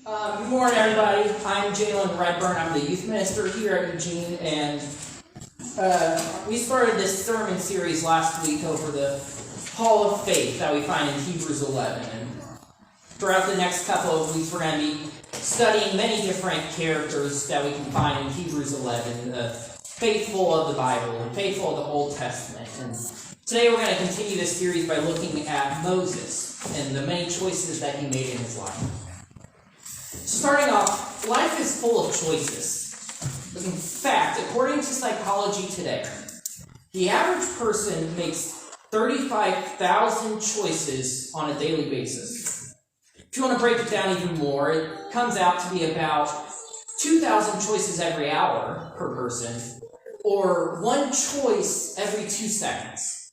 Good morning, everybody. I'm Jalen Redburn. I'm the youth minister here at Eugene, and we started this sermon series last week over the Hall of Faith that we find in Hebrews 11. And throughout the next couple of weeks, we're going to be studying many different characters that we can find in Hebrews 11, the faithful of the Bible, the faithful of the Old Testament. And today we're going to continue this series by looking at Moses and the many choices that he made in his life. Starting off, life is full of choices. In fact, according to psychology today, the average person makes 35,000 choices on a daily basis. If you want to break it down even more, it comes out to be about 2,000 choices every hour per person, or one choice every 2 seconds.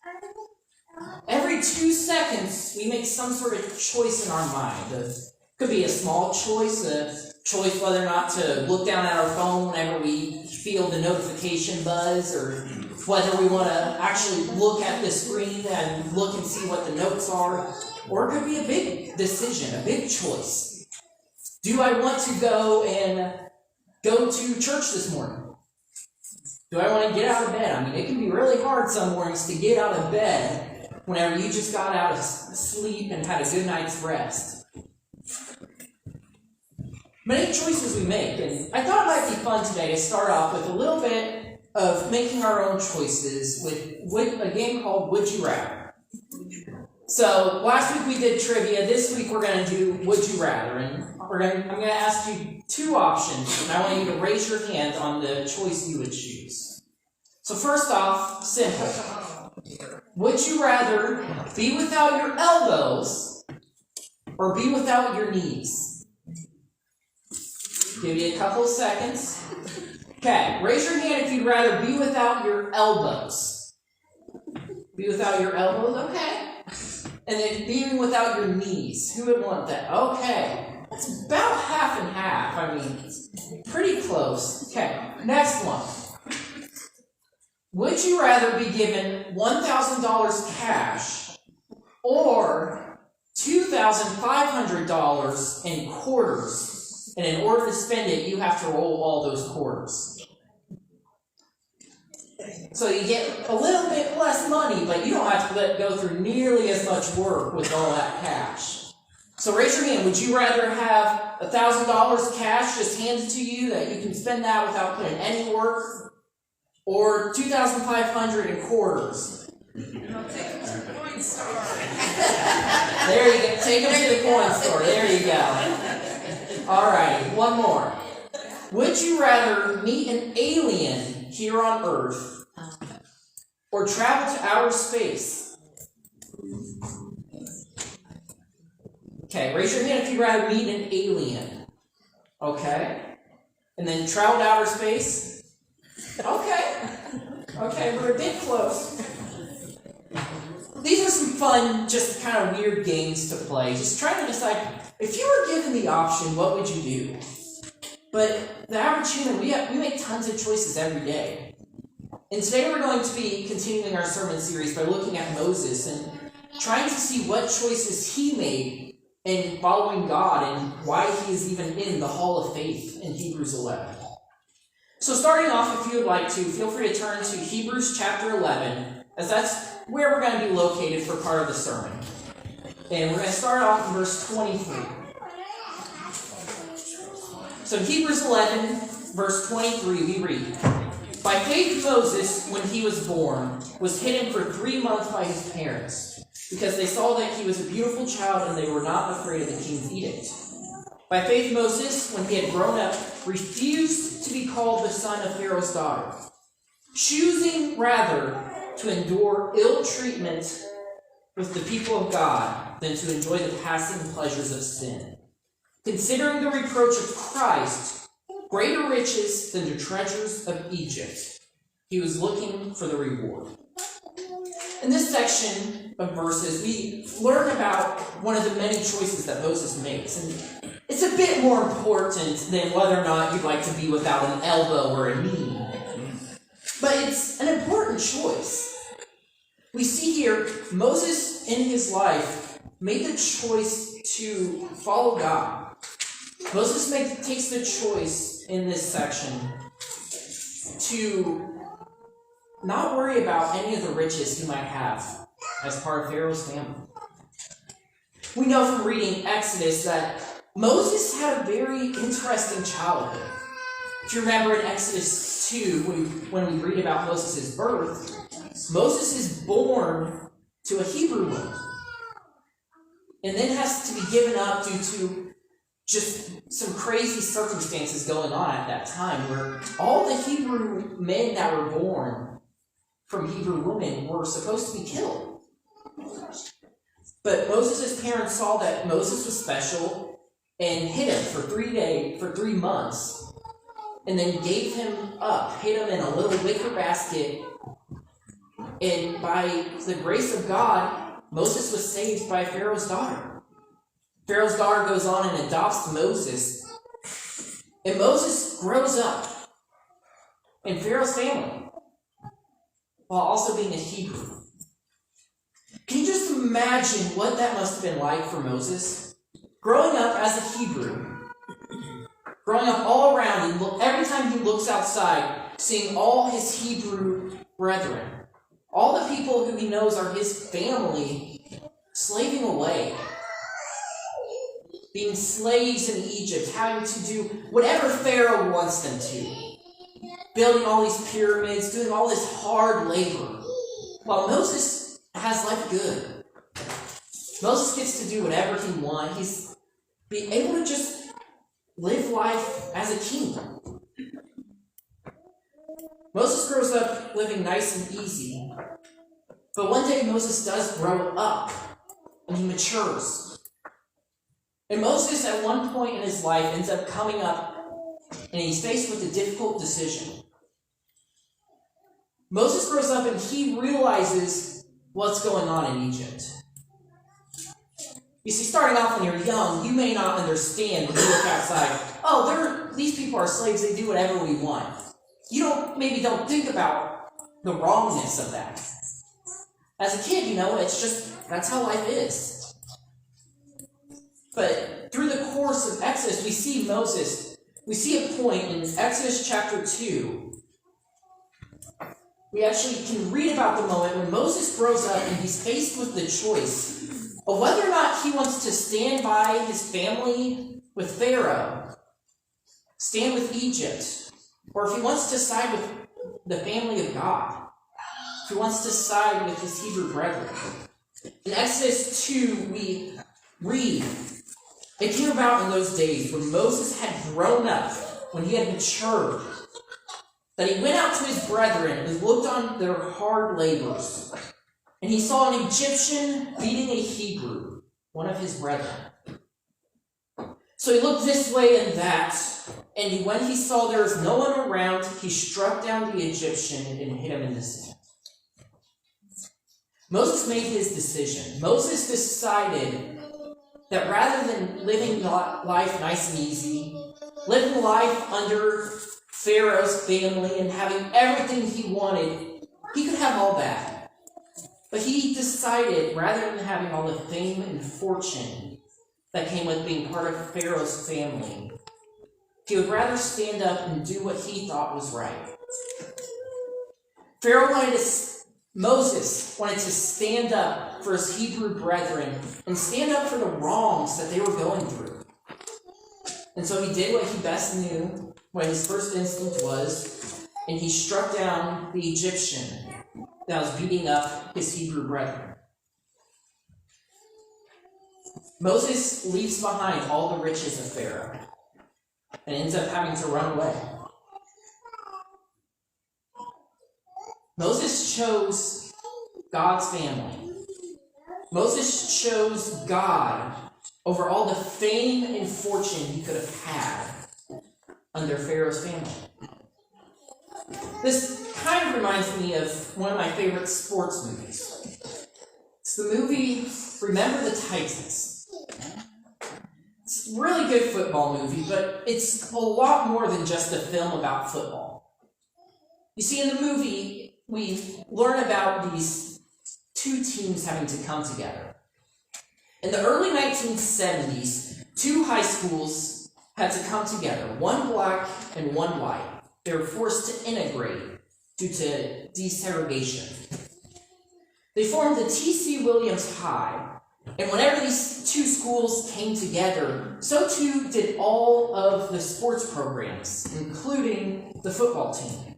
Every 2 seconds, we make some sort of choice in our mind. It could be a small choice, a choice whether or not to look down at our phone whenever we feel the notification buzz, or whether we want to actually look at the screen and look and see what the notes are. Or it could be a big decision, a big choice. Do I want to go to church this morning? Do I want to get out of bed? I mean, it can be really hard some mornings to get out of bed whenever you just got out of sleep and had a good night's rest. Many choices we make, and I thought it might be fun today to start off with a little bit of making our own choices with a game called Would You Rather. So last week we did trivia. This week we're going to do Would You Rather, and I'm going to ask you 2 options, and I want you to raise your hand on the choice you would choose. So first off, simple. Would you rather be without your elbows or be without your knees? Give you a couple of seconds. Okay, raise your hand if you'd rather be without your elbows. Be without your elbows, okay. And then being without your knees. Who would want that? Okay, that's about half and half. I mean, it's pretty close. Okay, next one. Would you rather be given $1,000 cash or $2,500 in quarters? And in order to spend it, you have to roll all those quarters. So you get a little bit less money, but you don't have to go through nearly as much work with all that cash. So raise your hand. Would you rather have $1,000 cash just handed to you that you can spend that without putting any work? Or $2,500 in quarters? I'll take them to the coin store. There you go. Take them to the coin store. There you go. Alrighty, one more. Would you rather meet an alien here on Earth or travel to outer space? Okay, raise your hand if you'd rather meet an alien. Okay. And then travel to outer space? Okay, we're a bit close. These are some fun, just kind of weird games to play. Just trying to decide, if you were given the option, what would you do? But the average human, we make tons of choices every day. And today we're going to be continuing our sermon series by looking at Moses and trying to see what choices he made in following God and why he is even in the Hall of Faith in Hebrews 11. So starting off, if you would like to, feel free to turn to Hebrews chapter 11, as that's where we're going to be located for part of the sermon. And we're going to start off in verse 23. So in Hebrews 11, verse 23, we read, By faith Moses, when he was born, was hidden for 3 months by his parents, because they saw that he was a beautiful child and they were not afraid of the king's edict. By faith Moses, when he had grown up, refused to be called the son of Pharaoh's daughter, choosing rather to endure ill treatment with the people of God than to enjoy the passing pleasures of sin. Considering the reproach of Christ greater riches than the treasures of Egypt, he was looking for the reward. In this section of verses, we learn about one of the many choices that Moses makes, and it's a bit more important than whether or not you'd like to be without an elbow or a knee. But it's an important choice. We see here, Moses in his life made the choice to follow God. Moses takes the choice in this section to not worry about any of the riches he might have as part of Pharaoh's family. We know from reading Exodus that Moses had a very interesting childhood. If you remember in Exodus 2, when we read about Moses' birth, Moses is born to a Hebrew woman and then has to be given up due to just some crazy circumstances going on at that time where all the Hebrew men that were born from Hebrew women were supposed to be killed. But Moses' parents saw that Moses was special and hid him for 3 months, and then gave him up, hid him in a little wicker basket. And by the grace of God, Moses was saved by Pharaoh's daughter. Pharaoh's daughter goes on and adopts Moses, and Moses grows up in Pharaoh's family while also being a Hebrew. Can you just imagine what that must have been like for Moses? Growing up as a Hebrew, growing up all around, and every time he looks outside, seeing all his Hebrew brethren, all the people who he knows are his family, slaving away, being slaves in Egypt, having to do whatever Pharaoh wants them to, building all these pyramids, doing all this hard labor, while Moses has life good. Moses gets to do whatever he wants. He's be able to just live life as a king. Moses grows up living nice and easy, but one day Moses does grow up and he matures. And Moses, at one point in his life, ends up coming up and he's faced with a difficult decision. Moses grows up and he realizes what's going on in Egypt. You see, starting off when you're young, you may not understand when you look outside, these people are slaves, they do whatever we want. You don't think about the wrongness of that. As a kid, it's just, that's how life is. But through the course of Exodus, we see a point in Exodus chapter 2. We actually can read about the moment when Moses grows up and he's faced with the choice of whether or not he wants to stand by his family with Pharaoh, stand with Egypt, or if he wants to side with the family of God, if he wants to side with his Hebrew brethren. In Exodus 2, we read, it came about in those days when Moses had grown up, when he had matured, that he went out to his brethren and looked on their hard labors. And he saw an Egyptian beating a Hebrew, one of his brethren. So he looked this way and that, and when he saw there was no one around, he struck down the Egyptian and hit him in the sand. Moses made his decision. Moses decided that rather than living life nice and easy, living life under Pharaoh's family and having everything he wanted, he could have all that. But he decided, rather than having all the fame and fortune that came with being part of Pharaoh's family, he would rather stand up and do what he thought was right. Moses wanted to stand up for his Hebrew brethren and stand up for the wrongs that they were going through. And so he did what he best knew, what his first instinct was, and he struck down the Egyptian that was beating up his Hebrew brethren. Moses leaves behind all the riches of Pharaoh and ends up having to run away. Moses chose God's family. Moses chose God over all the fame and fortune he could have had under Pharaoh's family. This kind of reminds me of one of my favorite sports movies. It's the movie Remember the Titans. It's a really good football movie, but it's a lot more than just a film about football. You see, in the movie, we learn about these two teams having to come together. In the early 1970s, two high schools had to come together, one black and one white. They were forced to integrate due to desegregation. They formed the T.C. Williams High, and whenever these two schools came together, so too did all of the sports programs, including the football team.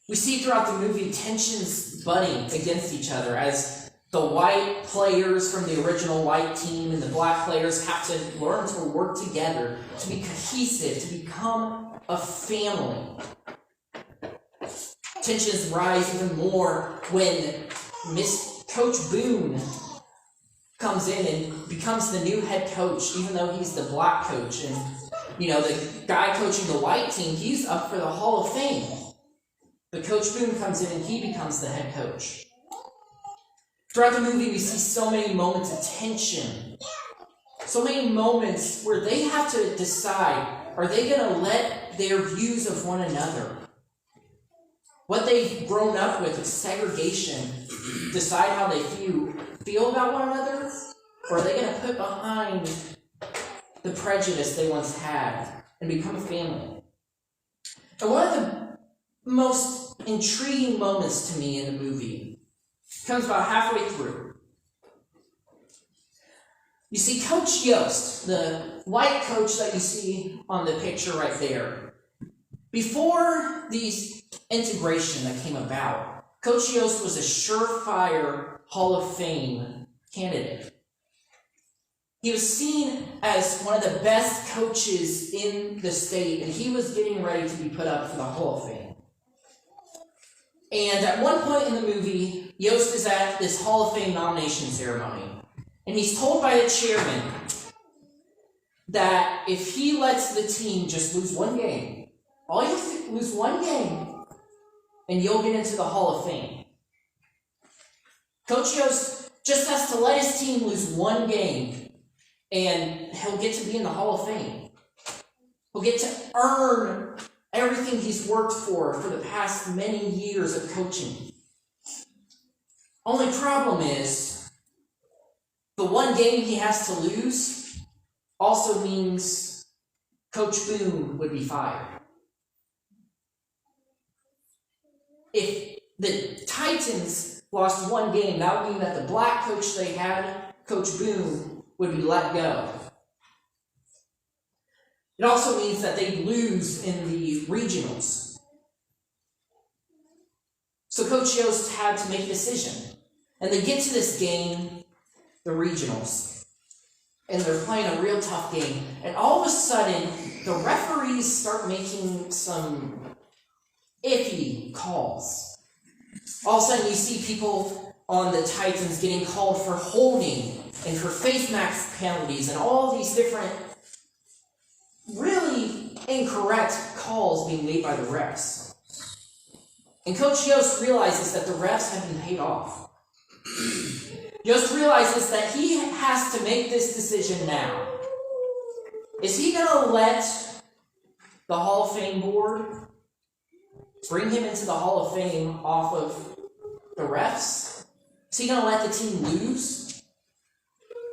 We see throughout the movie tensions budding against each other as the white players from the original white team and the black players have to learn to work together, to be cohesive, to become a family. Tensions rise even more when Coach Boone comes in and becomes the new head coach, even though he's the black coach. And, the guy coaching the white team, he's up for the Hall of Fame. But Coach Boone comes in and he becomes the head coach. Throughout the movie, we see so many moments of tension. So many moments where they have to decide, are they going to let their views of one another, what they've grown up with segregation, decide how they feel about one another? Or are they going to put behind the prejudice they once had and become a family? And one of the most intriguing moments to me in the movie comes about halfway through. You see Coach Yost, the white coach that you see on the picture right there. Before these integration that came about, Coach Yost was a surefire Hall of Fame candidate. He was seen as one of the best coaches in the state, and he was getting ready to be put up for the Hall of Fame. And at one point in the movie, Yost is at this Hall of Fame nomination ceremony, and he's told by the chairman that if he lets the team just lose one game, all you have to lose one game, and you'll get into the Hall of Fame. Coach Yost just has to let his team lose one game, and he'll get to be in the Hall of Fame. He'll get to earn everything he's worked for the past many years of coaching. Only problem is, the one game he has to lose also means Coach Boone would be fired. If the Titans lost one game, that would mean that the black coach they had, Coach Boone, would be let go. It also means that they lose in the regionals. So Coach Yost had to make a decision. And they get to this game, the regionals. And they're playing a real tough game. And all of a sudden, the referees start making some iffy calls. All of a sudden, you see people on the Titans getting called for holding and for face mask penalties and all these different really incorrect calls being made by the refs. And Coach Yost realizes that the refs have been paid off. Yost realizes that he has to make this decision now. Is he going to let the Hall of Fame board bring him into the Hall of Fame off of the refs? Is he going to let the team lose?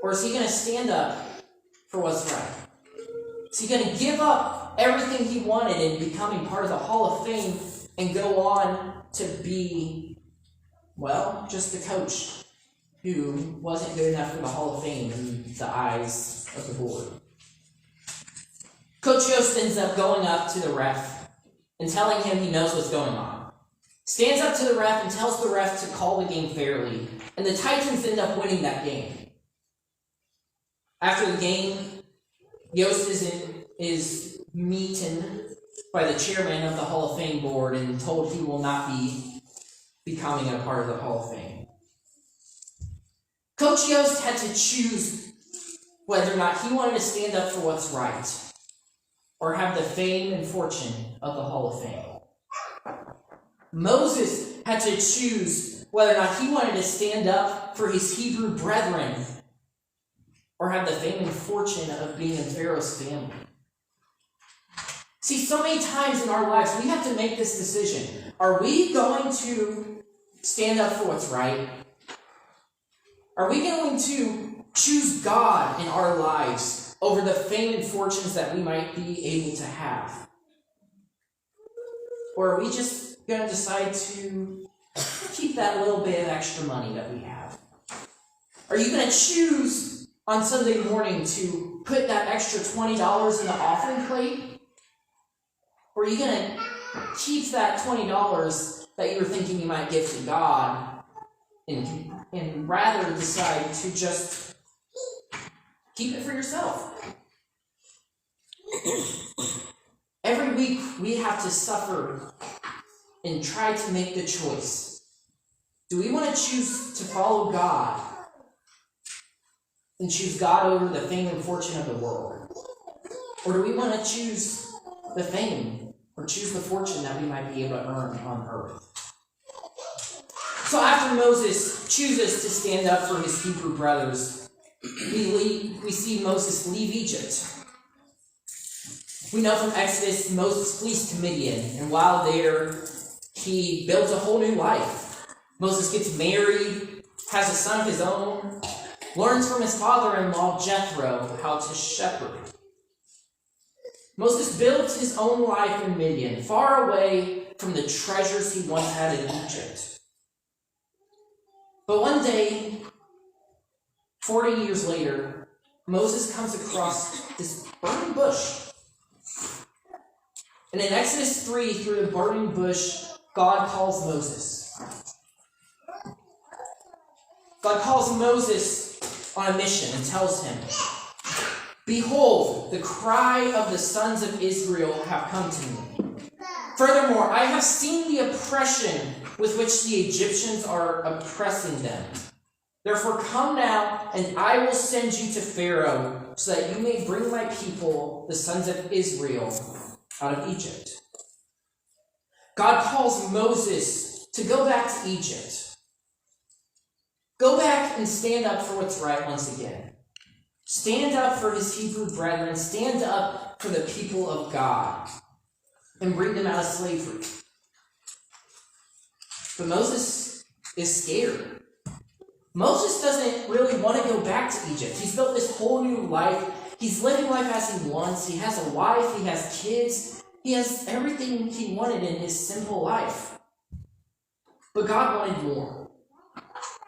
Or is he going to stand up for what's right? Is he going to give up everything he wanted in becoming part of the Hall of Fame and go on to be, well, just the coach who wasn't good enough for the Hall of Fame in the eyes of the board? Coach Yost ends up going up to the ref and telling him he knows what's going on. Stands up to the ref and tells the ref to call the game fairly, and the Titans end up winning that game. After the game, Yost is meeting by the chairman of the Hall of Fame board and told he will not be becoming a part of the Hall of Fame. Coach Yost had to choose whether or not he wanted to stand up for what's right or have the fame and fortune of the Hall of Fame. Moses had to choose whether or not he wanted to stand up for his Hebrew brethren or have the fame and fortune of being in Pharaoh's family. See, so many times in our lives, we have to make this decision. Are we going to stand up for what's right? Are we going to choose God in our lives over the fame and fortunes that we might be able to have? Or are we just going to decide to keep that little bit of extra money that we have? Are you going to choose on Sunday morning to put that extra $20 in the offering plate? Or are you going to keep that $20 that you were thinking you might give to God and rather decide to just keep it for yourself? Every week we have to suffer and try to make the choice. Do we want to choose to follow God and choose God over the fame and fortune of the world? Or do we want to choose the fame or choose the fortune that we might be able to earn on earth? So after Moses chooses to stand up for his Hebrew brothers, we see Moses leave Egypt. We know from Exodus, Moses flees to Midian, and while there, he builds a whole new life. Moses gets married, has a son of his own, learns from his father-in-law Jethro how to shepherd. Moses builds his own life in Midian, far away from the treasures he once had in Egypt. But one day, 40 years later, Moses comes across this burning bush. And in Exodus 3, through the burning bush, God calls Moses. God calls Moses on a mission and tells him, "Behold, the cry of the sons of Israel have come to me. Furthermore, I have seen the oppression with which the Egyptians are oppressing them. Therefore come now, and I will send you to Pharaoh, so that you may bring my people, the sons of Israel, out of Egypt." God calls Moses to go back to Egypt. Go back and stand up for what's right once again. Stand up for his Hebrew brethren. Stand up for the people of God. And bring them out of slavery. But Moses is scared. Moses doesn't really want to go back to Egypt. He's built this whole new life. He's living life as he wants. He has a wife. He has kids. He has everything he wanted in his simple life. But God wanted more.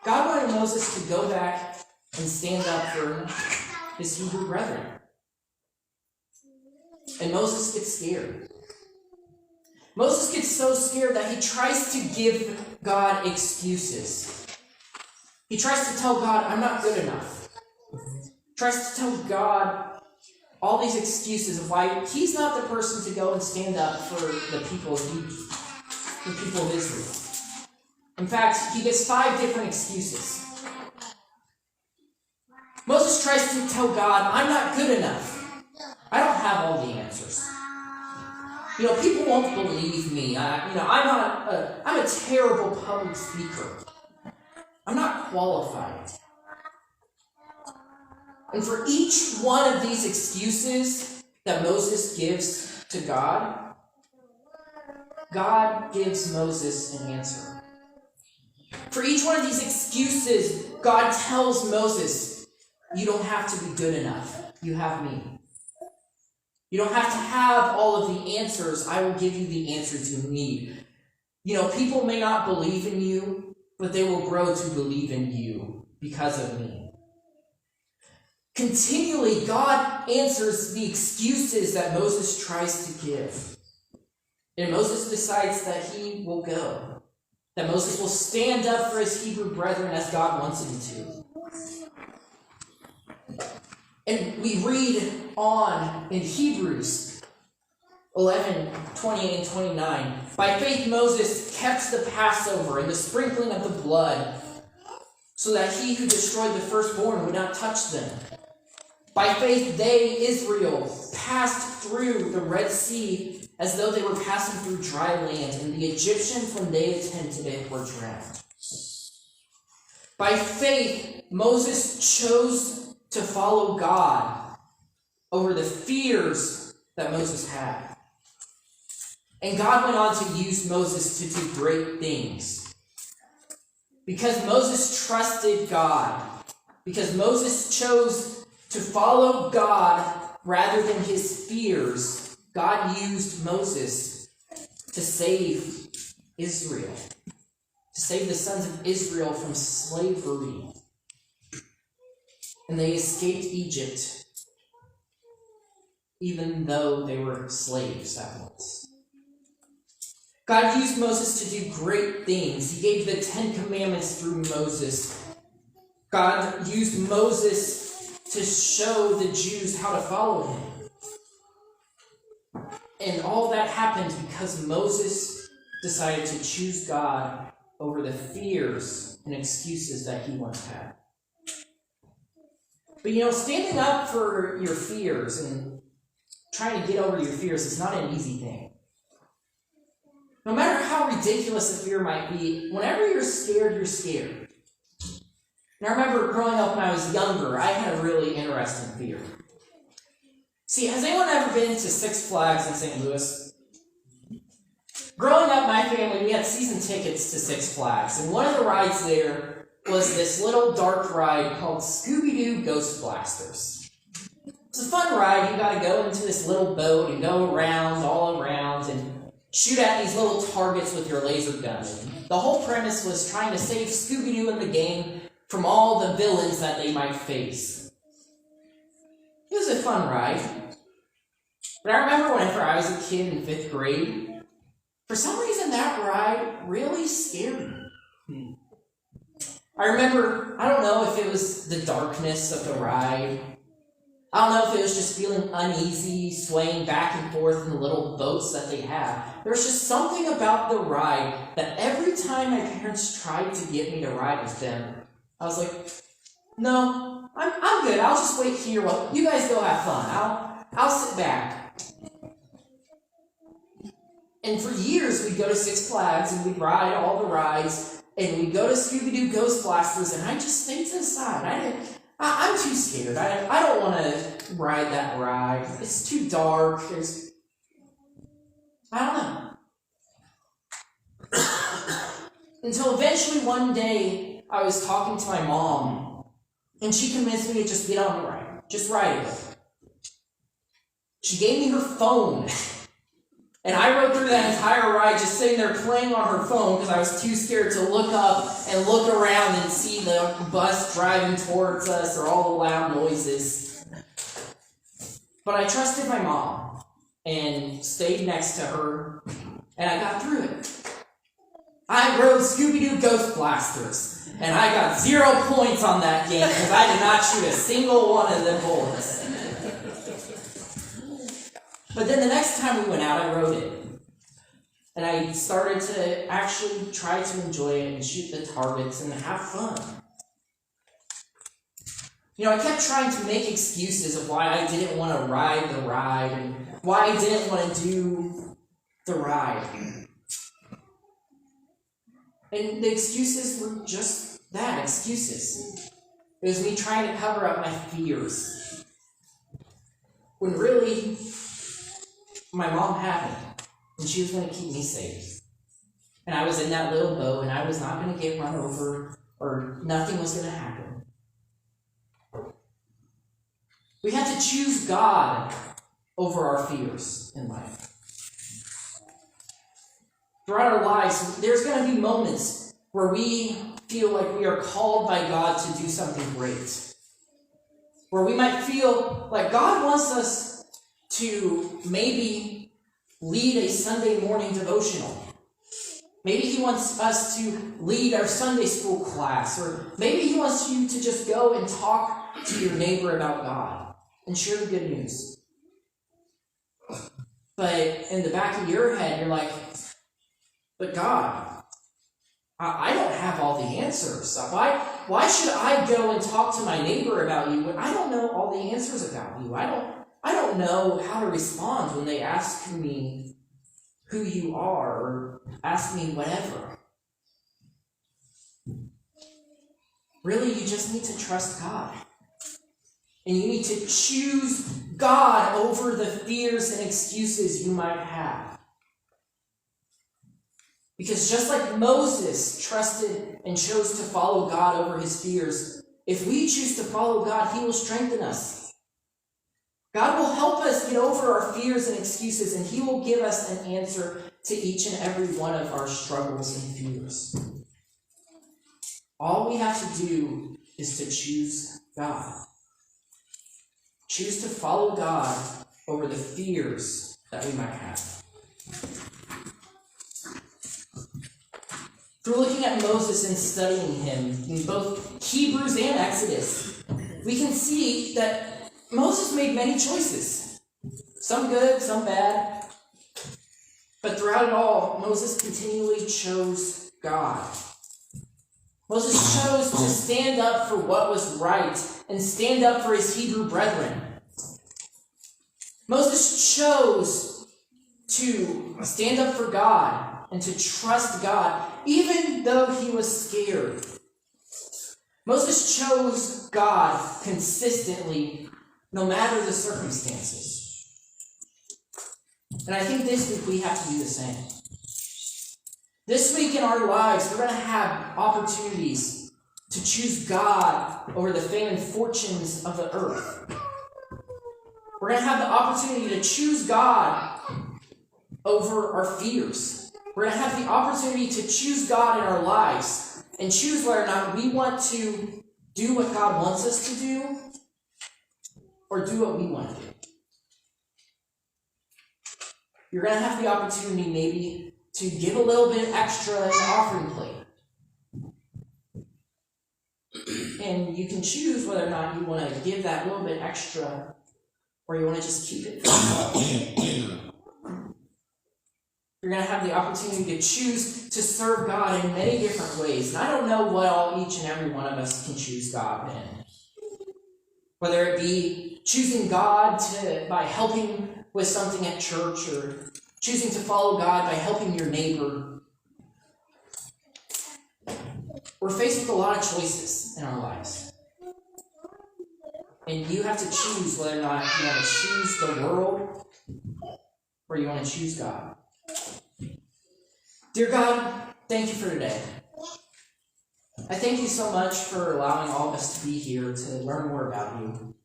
God wanted Moses to go back and stand up for his Hebrew brethren. And Moses gets scared. Moses gets so scared that he tries to give God excuses. He tries to tell God, "I'm not good enough." He tries to tell God all these excuses of why he's not the person to go and stand up for the people of Egypt, the people of Israel. In fact, he gives 5 different excuses. Moses tries to tell God, "I'm not good enough. I don't have all the answers. People won't believe me. I'm a terrible public speaker. I'm not qualified." And for each one of these excuses that Moses gives to God, God gives Moses an answer. For each one of these excuses, God tells Moses, "You don't have to be good enough. You have me. You don't have to have all of the answers. I will give you the answers you need. People may not believe in you, but they will grow to believe in you because of me." Continually, God answers the excuses that Moses tries to give. And Moses decides that he will go. That Moses will stand up for his Hebrew brethren as God wants him to. And we read on in Hebrews 11:28 and 29. "By faith Moses kept the Passover and the sprinkling of the blood, so that he who destroyed the firstborn would not touch them. By faith they, Israel, passed through the Red Sea as though they were passing through dry land, and the Egyptians, when they attempted it, were drowned. By faith Moses chose to follow God over the fears that Moses had. And God went on to use Moses to do great things. Because Moses trusted God, because Moses chose To follow God rather than his fears, God used Moses to save Israel, to save the sons of Israel from slavery. And they escaped Egypt, even though they were slaves at once. God used Moses to do great things. He gave the 10 Commandments through Moses. God used Moses to show the Jews how to follow him. And all that happened because Moses decided to choose God over the fears and excuses that he once had. But standing up for your fears and trying to get over your fears is not an easy thing. No matter how ridiculous a fear might be, whenever you're scared, you're scared. And I remember growing up when I was younger, I had a really interesting fear. See, has anyone ever been to Six Flags in St. Louis? Growing up, my family, we had season tickets to Six Flags, and one of the rides there was this little dark ride called Scooby-Doo Ghost Blasters. It's a fun ride. You gotta go into this little boat and go around, all around, and shoot at these little targets with your laser gun. The whole premise was trying to save Scooby-Doo and the gang from all the villains that they might face. It was a fun ride. But I remember whenever I was a kid in 5th grade, for some reason that ride really scared me. I remember, I don't know if it was the darkness of the ride. I don't know if it was just feeling uneasy, swaying back and forth in the little boats that they have. There was just something about the ride that every time my parents tried to get me to ride with them, I was like, no, I'm good. I'll just wait here while you guys go have fun. I'll sit back. And for years, we'd go to Six Flags and we'd ride all the rides, and we'd go to Scooby-Doo Ghost Blasters, and I just stayed to the side. I'm too scared. I don't want to ride that ride. It's too dark. I don't know. Until eventually one day, I was talking to my mom, and she convinced me to just get on the ride. Just ride it with her. She gave me her phone. And I rode through that entire ride just sitting there playing on her phone because I was too scared to look up and look around and see the bus driving towards us or all the loud noises. But I trusted my mom and stayed next to her, and I got through it. I rode Scooby-Doo Ghost Blasters, and I got 0 points on that game because I did not shoot a single one of them bullets. But then the next time we went out, I rode it. And I started to actually try to enjoy it and shoot the targets and have fun. I kept trying to make excuses of why I didn't want to ride the ride and why I didn't want to do the ride. And the excuses were just that, excuses. It was me trying to cover up my fears. When really, my mom had me, and she was going to keep me safe. And I was in that little boat, and I was not going to get run over, or nothing was going to happen. We have to choose God over our fears in life. Throughout our lives, there's going to be moments where we feel like we are called by God to do something great. Where we might feel like God wants us to maybe lead a Sunday morning devotional. Maybe He wants us to lead our Sunday school class, or maybe He wants you to just go and talk to your neighbor about God and share the good news. But in the back of your head, you're like, but God, I don't have all the answers. Why should I go and talk to my neighbor about you when I don't know all the answers about you? I don't know how to respond when they ask me who you are or ask me whatever. Really, you just need to trust God. And you need to choose God over the fears and excuses you might have. Because just like Moses trusted and chose to follow God over his fears, if we choose to follow God, He will strengthen us. God will help us get over our fears and excuses, and he will give us an answer to each and every one of our struggles and fears. All we have to do is to choose God. Choose to follow God over the fears that we might have. Through looking at Moses and studying him in both Hebrews and Exodus, we can see that Moses made many choices. Some good, some bad. But throughout it all, Moses continually chose God. Moses chose to stand up for what was right and stand up for his Hebrew brethren. Moses chose to stand up for God and to trust God, even though he was scared. Moses chose God consistently, no matter the circumstances. And I think this week we have to do the same. This week in our lives, we're going to have opportunities to choose God over the fame and fortunes of the earth. We're going to have the opportunity to choose God over our fears. We're going to have the opportunity to choose God in our lives and choose whether or not we want to do what God wants us to do or do what we want to do. You're going to have the opportunity maybe to give a little bit extra in the offering plate. And you can choose whether or not you want to give that little bit extra or you want to just keep it for yourself. You're going to have the opportunity to choose to serve God in many different ways. And I don't know what all each and every one of us can choose God in. Whether it be choosing God by helping with something at church, or choosing to follow God by helping your neighbor. We're faced with a lot of choices in our lives. And you have to choose whether or not you want to choose the world or you want to choose God. Dear God, thank you for today. I thank you so much for allowing all of us to be here to learn more about you.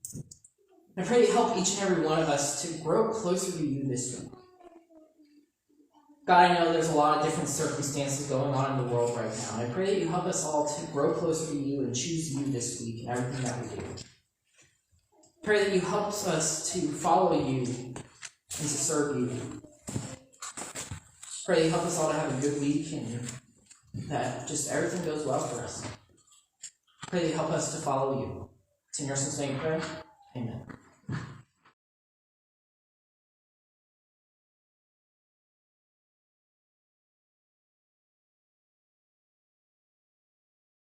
I pray that you help each and every one of us to grow closer to you this week. God, I know there's a lot of different circumstances going on in the world right now, and I pray that you help us all to grow closer to you and choose you this week in everything that we do. I pray that you help us to follow you and to serve you. I pray that you help us all to have a good week and that just everything goes well for us. I pray that you help us to follow you. It's in your son's name we pray. Amen.